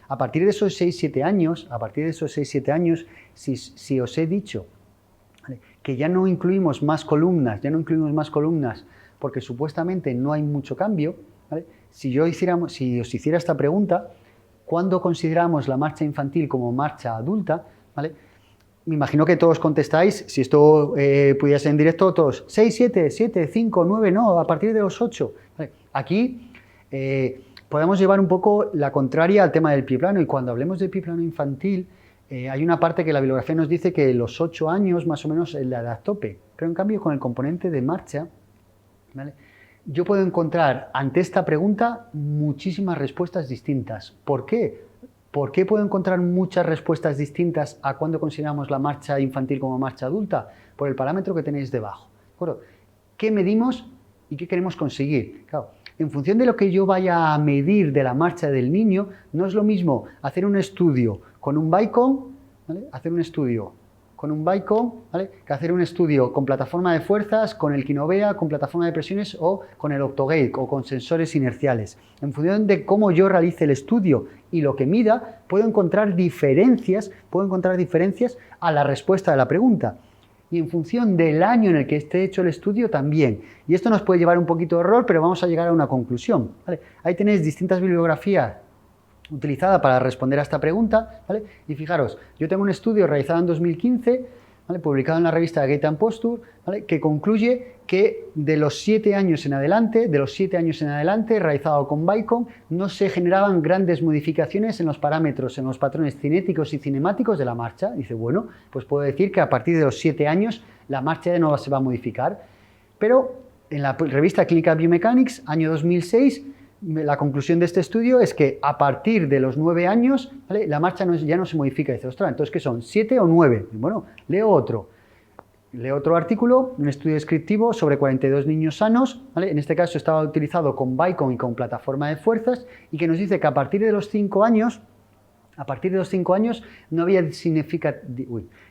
A partir de esos 6-7 años, si os he dicho, ¿vale?, que ya no incluimos más columnas, porque supuestamente no hay mucho cambio, ¿vale? Si os hiciera esta pregunta, ¿cuándo consideramos la marcha infantil como marcha adulta? ¿Vale? Me imagino que todos contestáis, si esto pudiera ser en directo, todos 6, 7, 7, 5, 9, no, a partir de los 8. ¿Vale? Aquí podemos llevar un poco la contraria al tema del pie plano, y cuando hablemos del pie plano infantil, hay una parte que la bibliografía nos dice que los 8 años más o menos es la edad tope, pero en cambio con el componente de marcha, ¿vale?, yo puedo encontrar ante esta pregunta muchísimas respuestas distintas. ¿Por qué? ¿Por qué puedo encontrar muchas respuestas distintas a cuando consideramos la marcha infantil como marcha adulta? Por el parámetro que tenéis debajo. ¿De acuerdo? ¿Qué medimos y qué queremos conseguir? Claro, en función de lo que yo vaya a medir de la marcha del niño, no es lo mismo hacer un estudio con un Vicon, ¿vale?, ¿vale?, que hacer un estudio con plataforma de fuerzas, con el Kinovea, con plataforma de presiones o con el Octogate o con sensores inerciales. En función de cómo yo realice el estudio y lo que mida, puedo encontrar diferencias a la respuesta de la pregunta. Y en función del año en el que esté hecho el estudio también. Y esto nos puede llevar un poquito de error, pero vamos a llegar a una conclusión, ¿vale? Ahí tenéis distintas bibliografías utilizada para responder a esta pregunta, ¿vale? Y fijaros, yo tengo un estudio realizado en 2015, ¿vale?, publicado en la revista Gait and Posture, ¿vale?, que concluye que de los 7 años en adelante, realizado con Vicon, no se generaban grandes modificaciones en los parámetros, en los patrones cinéticos y cinemáticos de la marcha. Dice, bueno, pues puedo decir que a partir de los 7 años la marcha de nuevo se va a modificar. Pero en la revista Clinical Biomechanics, año 2006, la conclusión de este estudio es que a partir de los 9 años, ¿vale?, la marcha ya no se modifica. Dice, ostras, entonces, ¿qué son? ¿7 o 9? Bueno, leo otro artículo, un estudio descriptivo sobre 42 niños sanos, ¿vale? En este caso estaba utilizado con Vicon y con plataforma de fuerzas, y que nos dice que a partir de los 5 años no había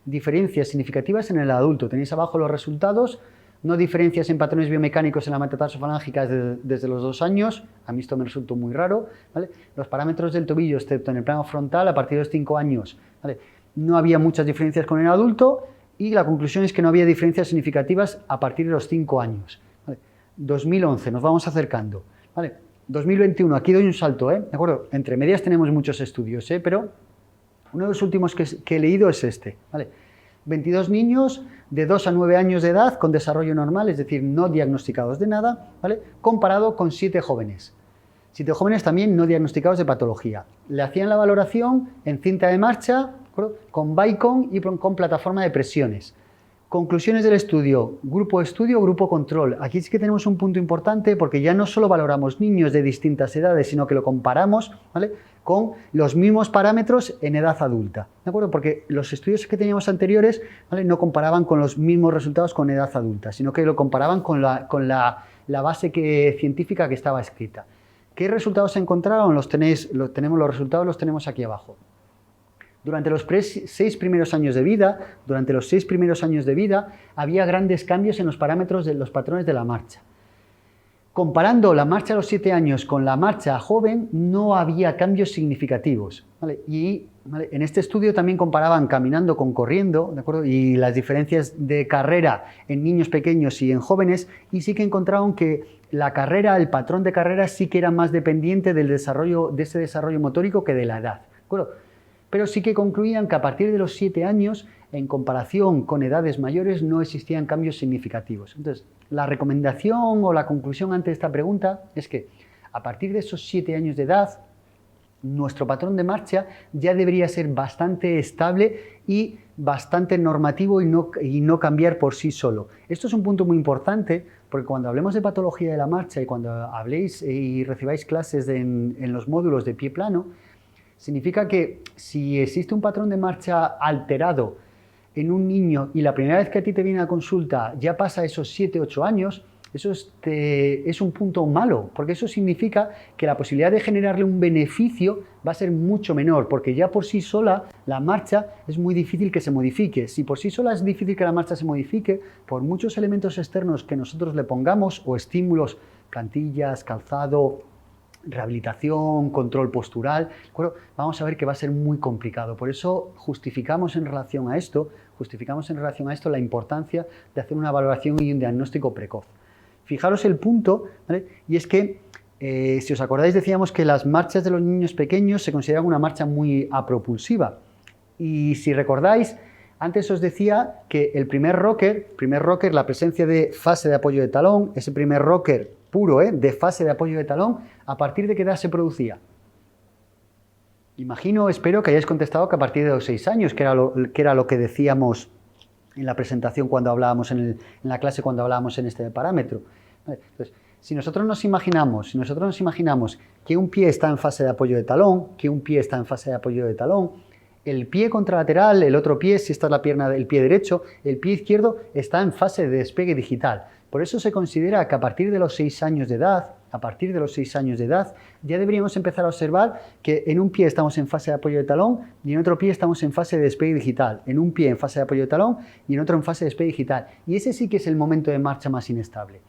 diferencias significativas en el adulto. Tenéis abajo los resultados. No diferencias en patrones biomecánicos en la metatarsofalángicas desde los 2 años. A mí esto me resultó muy raro, ¿vale? Los parámetros del tobillo, excepto en el plano frontal, a partir de los 5 años, ¿vale?, no había muchas diferencias con el adulto, y la conclusión es que no había diferencias significativas a partir de los 5 años. ¿Vale? 2011, nos vamos acercando. ¿Vale? 2021, aquí doy un salto, ¿de acuerdo? Entre medias tenemos muchos estudios, pero uno de los últimos que he leído es este, ¿vale? 22 niños de 2 a 9 años de edad con desarrollo normal, es decir, no diagnosticados de nada, ¿vale?, comparado con 7 jóvenes. 7 jóvenes también no diagnosticados de patología. Le hacían la valoración en cinta de marcha, ¿de acuerdo?, con Vicon y con plataforma de presiones. Conclusiones del estudio, grupo control. Aquí sí que tenemos un punto importante, porque ya no solo valoramos niños de distintas edades, sino que lo comparamos, ¿vale?, con los mismos parámetros en edad adulta, ¿de acuerdo? Porque los estudios que teníamos anteriores, ¿vale?, no comparaban con los mismos resultados con edad adulta, sino que lo comparaban con la base científica que estaba escrita. ¿Qué resultados se encontraron? Los resultados los tenemos aquí abajo. Durante los 6 primeros años de vida, había grandes cambios en los parámetros de los patrones de la marcha. Comparando la marcha a los 7 años con la marcha joven, no había cambios significativos, ¿vale? Y, ¿vale?, en este estudio también comparaban caminando con corriendo, ¿de acuerdo?, y las diferencias de carrera en niños pequeños y en jóvenes, y sí que encontraron que la carrera, el patrón de carrera, sí que era más dependiente de ese desarrollo motórico que de la edad, ¿de acuerdo? Pero sí que concluían que a partir de los 7 años, en comparación con edades mayores, no existían cambios significativos. Entonces, la recomendación o la conclusión ante esta pregunta es que a partir de esos 7 años de edad, nuestro patrón de marcha ya debería ser bastante estable y bastante normativo y no cambiar por sí solo. Esto es un punto muy importante, porque cuando hablemos de patología de la marcha y cuando habléis y recibáis clases en los módulos de pie plano, significa que si existe un patrón de marcha alterado en un niño y la primera vez que a ti te viene a consulta ya pasa esos 7-8 años, eso es un punto malo, porque eso significa que la posibilidad de generarle un beneficio va a ser mucho menor, porque ya por sí sola la marcha es muy difícil que se modifique. Si por sí sola es difícil que la marcha se modifique, por muchos elementos externos que nosotros le pongamos, o estímulos, plantillas, calzado, rehabilitación, control postural, ¿de acuerdo? Vamos a ver que va a ser muy complicado. Por eso justificamos en relación a esto la importancia de hacer una valoración y un diagnóstico precoz. Fijaros el punto, ¿vale? Y es que, si os acordáis, decíamos que las marchas de los niños pequeños se consideran una marcha muy apropulsiva. Y si recordáis, antes os decía que el primer rocker, la presencia de fase de apoyo de talón, ese primer rocker puro, de fase de apoyo de talón, ¿a partir de qué edad se producía? Imagino, espero que hayáis contestado que a partir de los 6 años, que era lo que decíamos en la presentación cuando hablábamos en la clase, cuando hablábamos en este parámetro. Entonces, si nosotros nos imaginamos que un pie está en fase de apoyo de talón, el pie contralateral, el otro pie, si esta es la pierna del pie derecho, el pie izquierdo está en fase de despegue digital. Por eso se considera que a partir de los 6 años de edad, ya deberíamos empezar a observar que en un pie estamos en fase de apoyo de talón y en otro pie estamos en fase de despegue digital. En un pie en fase de apoyo de talón y en otro en fase de despegue digital. Y ese sí que es el momento de marcha más inestable.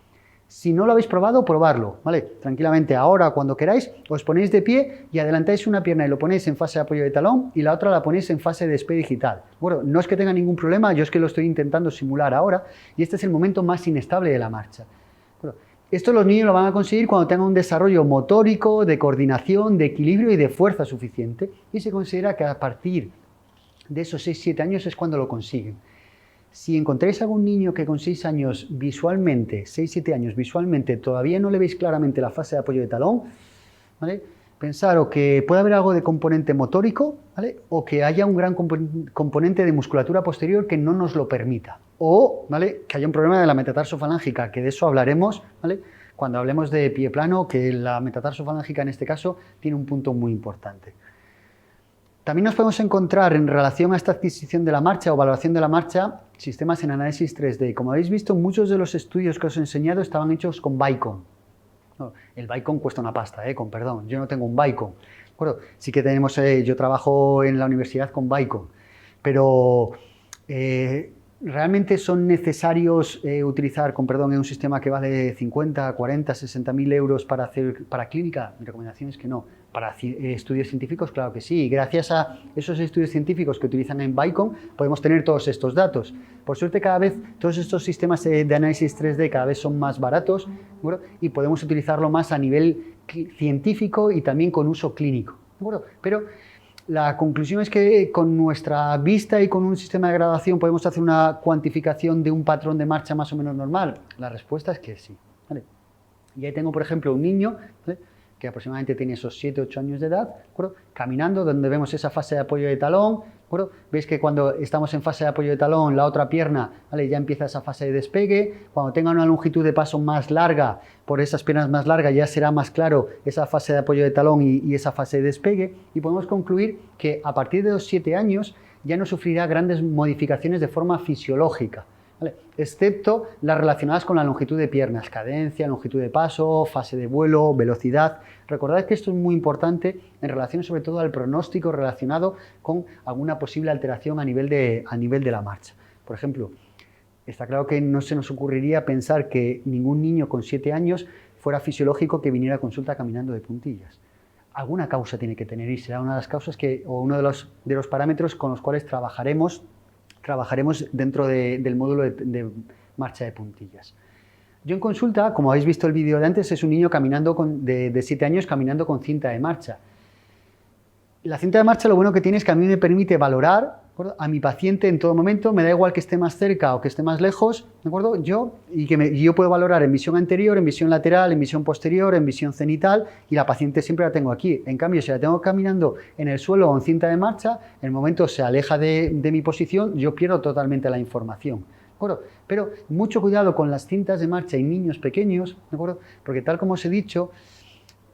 Si no lo habéis probado, probarlo, ¿vale? Tranquilamente, ahora, cuando queráis, os ponéis de pie y adelantáis una pierna y lo ponéis en fase de apoyo de talón y la otra la ponéis en fase de despegue digital. Bueno, no es que tenga ningún problema, yo es que lo estoy intentando simular ahora y este es el momento más inestable de la marcha. Bueno, esto los niños lo van a conseguir cuando tengan un desarrollo motórico, de coordinación, de equilibrio y de fuerza suficiente y se considera que a partir de esos 6-7 años es cuando lo consiguen. Si encontráis algún niño que con 6 años visualmente, 6-7 años visualmente, todavía no le veis claramente la fase de apoyo de talón, ¿vale? Pensar o que puede haber algo de componente motórico, ¿vale? O que haya un gran componente de musculatura posterior que no nos lo permita. O, ¿vale?, que haya un problema de la metatarsofalangica, que de eso hablaremos, ¿vale?, cuando hablemos de pie plano, que la metatarsofalangica en este caso tiene un punto muy importante. También nos podemos encontrar en relación a esta adquisición de la marcha o valoración de la marcha, sistemas en análisis 3D. Como habéis visto, muchos de los estudios que os he enseñado estaban hechos con Vicon. No, el Vicon cuesta una pasta, con perdón, yo no tengo un Vicon. Bueno, sí que tenemos, yo trabajo en la universidad con Vicon, pero realmente son necesarios utilizar, con perdón, un sistema que vale 50, 40, 60.000 euros para clínica. Mi recomendación es que no. Para estudios científicos, claro que sí. Y gracias a esos estudios científicos que utilizan en Vicon, podemos tener todos estos datos. Por suerte, cada vez todos estos sistemas de análisis 3D cada vez son más baratos, ¿bueno?, y podemos utilizarlo más a nivel científico y también con uso clínico, ¿bueno? Pero la conclusión es que con nuestra vista y con un sistema de graduación podemos hacer una cuantificación de un patrón de marcha más o menos normal. La respuesta es que sí, ¿vale? Y ahí tengo, por ejemplo, un niño, ¿vale?, que aproximadamente tiene esos 7-8 años de edad, ¿acuerdo?, caminando, donde vemos esa fase de apoyo de talón, ¿acuerdo? Veis que cuando estamos en fase de apoyo de talón, la otra pierna, ¿vale?, ya empieza esa fase de despegue. Cuando tenga una longitud de paso más larga, por esas piernas más largas, ya será más claro esa fase de apoyo de talón y esa fase de despegue. Y podemos concluir que a partir de los 7 años ya no sufrirá grandes modificaciones de forma fisiológica, ¿vale?, excepto las relacionadas con la longitud de piernas, cadencia, longitud de paso, fase de vuelo, velocidad. Recordad que esto es muy importante en relación sobre todo al pronóstico relacionado con alguna posible alteración a nivel de la marcha. Por ejemplo, está claro que no se nos ocurriría pensar que ningún niño con 7 años fuera fisiológico que viniera a consulta caminando de puntillas. Alguna causa tiene que tener y será una de las causas o uno de los parámetros con los cuales trabajaremos dentro del módulo de marcha de puntillas. Yo en consulta, como habéis visto el vídeo de antes, es un niño caminando de 7 años caminando con cinta de marcha. La cinta de marcha lo bueno que tiene es que a mí me permite valorar, ¿de acuerdo?, a mi paciente en todo momento, me da igual que esté más cerca o que esté más lejos, ¿de acuerdo?, yo puedo valorar en visión anterior, en visión lateral, en visión posterior, en visión cenital, y la paciente siempre la tengo aquí. En cambio, si la tengo caminando en el suelo o en cinta de marcha, en el momento se aleja de mi posición, yo pierdo totalmente la información, ¿de acuerdo? Pero mucho cuidado con las cintas de marcha en niños pequeños, ¿de acuerdo?, porque tal como os he dicho,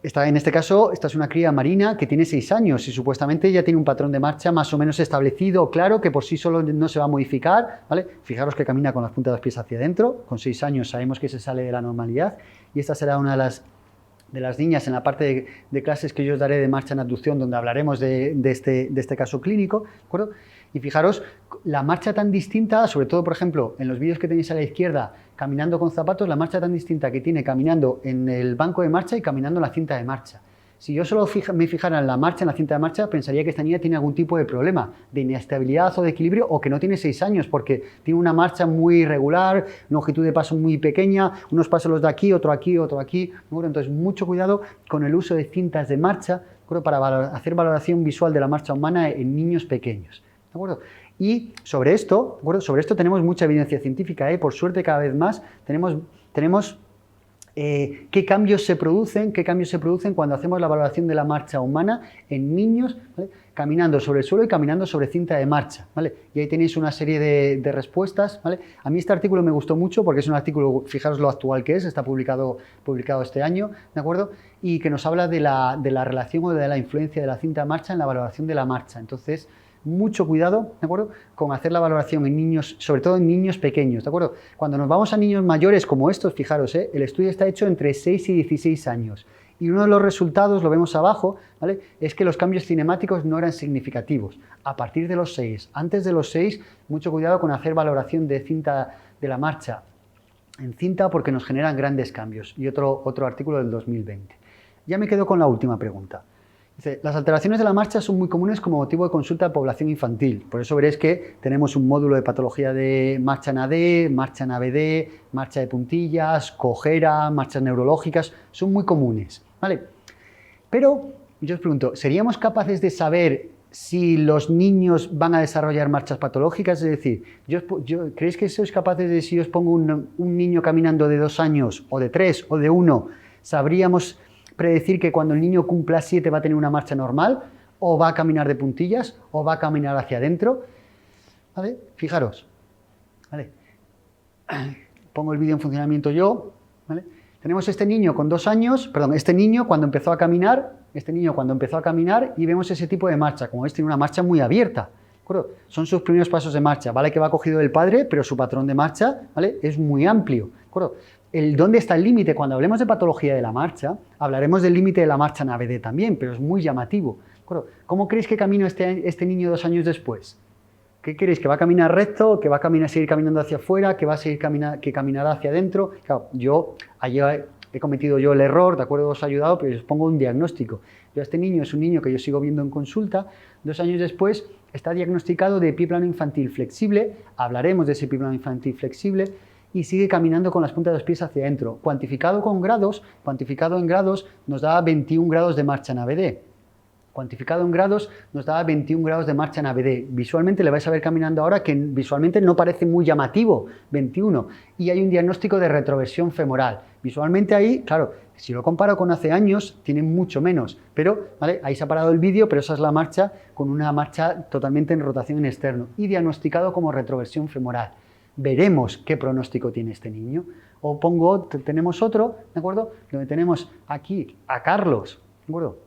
en este caso, esta es una cría marina que tiene 6 años y supuestamente ya tiene un patrón de marcha más o menos establecido, claro, que por sí solo no se va a modificar, ¿vale? Fijaros que camina con las puntas de los pies hacia adentro, con 6 años sabemos que se sale de la normalidad y esta será una de las niñas en la parte de clases que yo os daré de marcha en abducción, donde hablaremos de este caso clínico, ¿de acuerdo? Y fijaros, la marcha tan distinta, sobre todo, por ejemplo, en los vídeos que tenéis a la izquierda, caminando con zapatos, la marcha tan distinta que tiene caminando en el banco de marcha y caminando en la cinta de marcha. Si yo solo me fijara en la marcha, en la cinta de marcha, pensaría que esta niña tiene algún tipo de problema, de inestabilidad o de equilibrio, o que no tiene 6 años, porque tiene una marcha muy irregular, una longitud de paso muy pequeña, unos pasos los de aquí, otro aquí, otro aquí. ¿De acuerdo? Entonces, mucho cuidado con el uso de cintas de marcha, ¿de acuerdo? Para hacer valoración visual de la marcha humana en niños pequeños. ¿De acuerdo? Y sobre esto, ¿de acuerdo? Sobre esto tenemos mucha evidencia científica, ¿eh? Por suerte, cada vez más tenemos qué cambios se producen cuando hacemos la valoración de la marcha humana en niños, ¿vale? Caminando sobre el suelo y caminando sobre cinta de marcha, ¿vale? Y ahí tenéis una serie de respuestas, ¿vale? A mí este artículo me gustó mucho porque es un artículo, fijaros lo actual que es, está publicado este año, ¿de acuerdo? Y que nos habla de la relación o de la influencia de la cinta de marcha en la valoración de la marcha. Entonces, mucho cuidado, ¿de acuerdo?, con hacer la valoración en niños, sobre todo en niños pequeños, ¿de acuerdo? Cuando nos vamos a niños mayores como estos, fijaros, el estudio está hecho entre 6 y 16 años. Y uno de los resultados, lo vemos abajo, ¿vale?, es que los cambios cinemáticos no eran significativos. A partir de los 6, antes de los 6, mucho cuidado con hacer valoración de cinta de la marcha en cinta porque nos generan grandes cambios. Y otro artículo del 2020. Ya me quedo con la última pregunta. Dice, las alteraciones de la marcha son muy comunes como motivo de consulta de población infantil. Por eso veréis que tenemos un módulo de patología de marcha en AD, marcha en ABD, marcha de puntillas, cojera, marchas neurológicas. Son muy comunes, ¿vale? Pero yo os pregunto, ¿seríamos capaces de saber si los niños van a desarrollar marchas patológicas? Es decir, ¿creéis que sois capaces de, si os pongo un niño caminando de 2 años, o de 3, o de 1, sabríamos predecir que cuando el niño cumpla 7 va a tener una marcha normal, o va a caminar de puntillas, o va a caminar hacia adentro? ¿Vale? Fijaros. ¿Vale? Pongo el vídeo en funcionamiento yo. ¿Vale? Tenemos este niño con 2 años, perdón, este niño cuando empezó a caminar, y vemos ese tipo de marcha. Como veis, tiene una marcha muy abierta. ¿De acuerdo? Son sus primeros pasos de marcha. Vale que va cogido del padre, pero su patrón de marcha, ¿vale?, es muy amplio. ¿De acuerdo? ¿Dónde está el límite? Cuando hablemos de patología de la marcha, hablaremos del límite de la marcha en ABD también, pero es muy llamativo. ¿De acuerdo? ¿Cómo creéis que camina este niño 2 años después? ¿Qué queréis? ¿Que va a caminar recto? ¿Que va a seguir caminando hacia afuera? ¿Que va a seguir que caminará hacia adentro? Claro, he cometido yo el error, ¿de acuerdo? Os he ayudado, pero os pongo un diagnóstico. Este niño es un niño que yo sigo viendo en consulta. 2 años después está diagnosticado de pie plano infantil flexible. Hablaremos de ese pie plano infantil flexible. Y sigue caminando con las puntas de los pies hacia adentro. Cuantificado en grados, nos da 21 grados de marcha en ABD. Cuantificado en grados, nos da 21 grados de marcha en ABD. Visualmente le vais a ver caminando ahora que visualmente no parece muy llamativo, 21. Y hay un diagnóstico de retroversión femoral. Visualmente ahí, claro, si lo comparo con hace años, tiene mucho menos. Pero, ¿vale?, ahí se ha parado el vídeo, pero esa es la marcha, con una marcha totalmente en rotación en externo. Y diagnosticado como retroversión femoral. Veremos qué pronóstico tiene este niño. O tenemos otro, ¿de acuerdo?, donde tenemos aquí a Carlos, ¿de acuerdo?,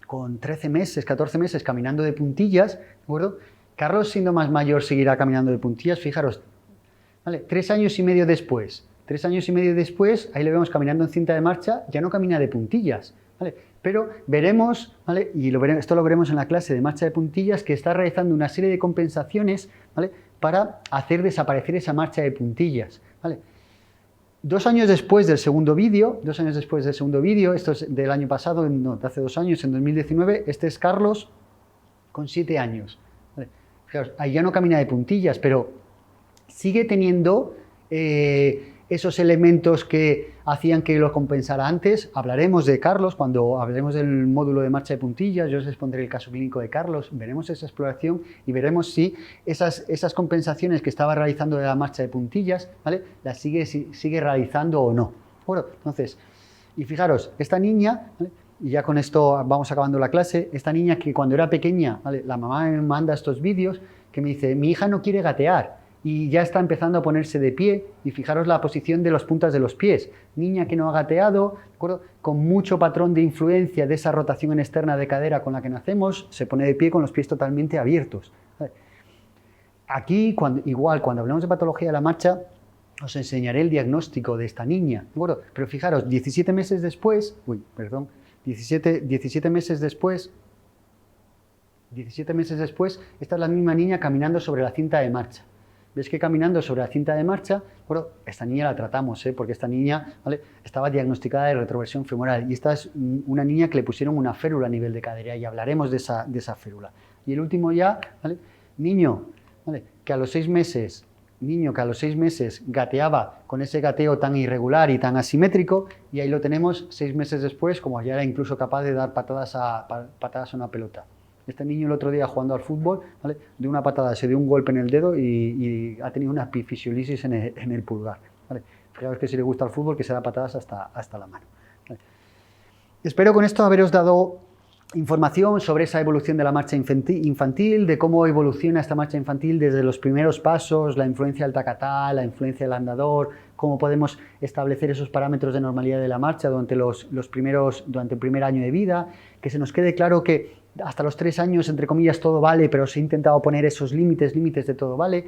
con 13 meses, 14 meses caminando de puntillas, ¿de acuerdo? Carlos, siendo más mayor, seguirá caminando de puntillas. Fijaros, ¿vale?, 3 años y medio después, ahí le vemos caminando en cinta de marcha, ya no camina de puntillas, ¿vale? Pero veremos, ¿vale?, y esto lo veremos en la clase de marcha de puntillas, que está realizando una serie de compensaciones, ¿vale?, para hacer desaparecer esa marcha de puntillas, ¿vale? 2 años después del segundo vídeo, esto es del año pasado, no, de hace 2 años, en 2019, este es Carlos con 7 años. ¿Vale? Fijaos, ahí ya no camina de puntillas, pero sigue teniendo esos elementos que hacían que lo compensara antes. Hablaremos de Carlos cuando hablaremos del módulo de marcha de puntillas. Yo os expondré el caso clínico de Carlos. Veremos esa exploración y veremos si esas compensaciones que estaba realizando de la marcha de puntillas, ¿vale?, las sigue realizando o no. Bueno, entonces, y fijaros, esta niña, ¿vale?, y ya con esto vamos acabando la clase, esta niña que cuando era pequeña, ¿vale?, la mamá me manda estos vídeos que me dice, mi hija no quiere gatear. Y ya está empezando a ponerse de pie, y fijaros la posición de las puntas de los pies. Niña que no ha gateado, ¿de acuerdo?, con mucho patrón de influencia de esa rotación en externa de cadera con la que nacemos, se pone de pie con los pies totalmente abiertos. Aquí, cuando hablamos de patología de la marcha, os enseñaré el diagnóstico de esta niña, ¿de acuerdo? Pero fijaros, 17 meses después, esta es la misma niña caminando sobre la cinta de marcha. ves que caminando sobre la cinta de marcha, bueno, esta niña la tratamos, porque esta niña, ¿vale?, estaba diagnosticada de retroversión femoral y esta es una niña que le pusieron una férula a nivel de cadera y hablaremos de esa férula. Y el último ya, ¿vale?, niño, ¿vale?, que a los 6 meses gateaba con ese gateo tan irregular y tan asimétrico, y ahí lo tenemos 6 meses después, como ya era incluso capaz de dar patadas a una pelota. Este niño el otro día jugando al fútbol, ¿vale?, de una patada se dio un golpe en el dedo y ha tenido una epifisiolisis en el pulgar, ¿vale? Fijaos que si le gusta el fútbol, que se da patadas hasta la mano, ¿vale? Espero con esto haberos dado información sobre esa evolución de la marcha infantil, de cómo evoluciona esta marcha infantil desde los primeros pasos, la influencia del tacatá, la influencia del andador, cómo podemos establecer esos parámetros de normalidad de la marcha durante durante el primer año de vida, que se nos quede claro que hasta los 3 años, entre comillas, todo vale, pero se ha intentado poner esos límites de todo vale.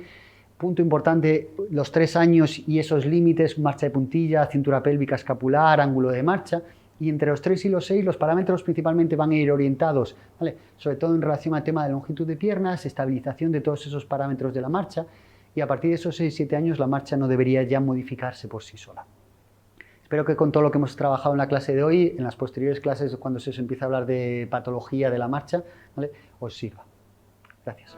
Punto importante, los 3 años y esos límites, marcha de puntilla, cintura pélvica, escapular, ángulo de marcha. Y entre los 3 y los 6 los parámetros principalmente van a ir orientados, ¿vale?, sobre todo en relación al tema de longitud de piernas, estabilización de todos esos parámetros de la marcha, y a partir de esos 6-7 años la marcha no debería ya modificarse por sí sola. Espero que con todo lo que hemos trabajado en la clase de hoy, en las posteriores clases cuando se os empiece a hablar de patología de la marcha, ¿vale?, os sirva. Gracias.